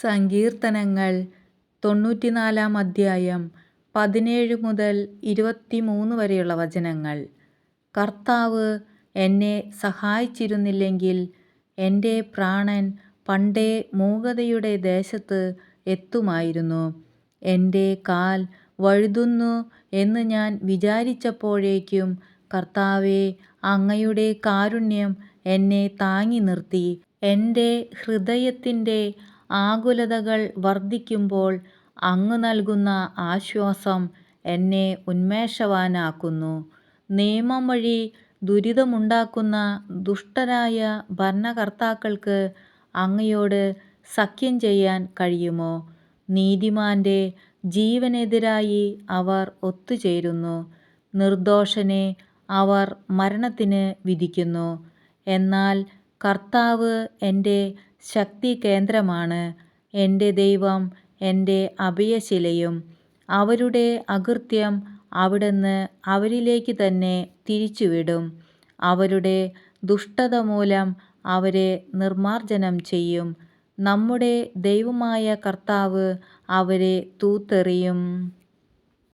സങ്കീർത്തനങ്ങൾ 94 അധ്യായം 17 മുതൽ 23 വരെയുള്ള വചനങ്ങൾ. കർത്താവ് എന്നെ സഹായിച്ചിരുന്നില്ലെങ്കിൽ എൻ്റെ പ്രാണൻ പണ്ടേ മൂകതയുടെ ദേശത്ത് എത്തുമായിരുന്നു. എൻ്റെ കാൽ വഴുതുന്നു എന്ന് ഞാൻ വിചാരിച്ചപ്പോഴേക്കും കർത്താവേ, അങ്ങയുടെ കാരുണ്യം എന്നെ താങ്ങി നിർത്തി. എൻ്റെ ഹൃദയത്തിൻ്റെ ആകുലതകൾ വർദ്ധിക്കുമ്പോൾ അങ്ങ് നൽകുന്ന ആശ്വാസം എന്നെ ഉന്മേഷവാനാക്കുന്നു. നിയമം വഴി ദുരിതമുണ്ടാക്കുന്ന ദുഷ്ടരായ ഭരണകർത്താക്കൾക്ക് അങ്ങയോട് സഖ്യം ചെയ്യാൻ കഴിയുമോ? നീതിമാന്റെ ജീവനെതിരായി അവർ ഒത്തുചേരുന്നു. നിർദോഷനെ അവർ മരണത്തിന് വിധിക്കുന്നു. എന്നാൽ കർത്താവ് എൻ്റെ ശക്തി കേന്ദ്രമാണ്, എൻ്റെ ദൈവം എൻ്റെ അഭയശിലയും. അവരുടെ അകൃത്യം അവിടുന്ന് അവരിലേക്ക് തന്നെ തിരിച്ചുവിടും. അവരുടെ ദുഷ്ടത മൂലം അവരെ നിർമ്മാർജ്ജനം ചെയ്യും. നമ്മുടെ ദൈവമായ കർത്താവ് അവരെ തൂത്തെറിയും.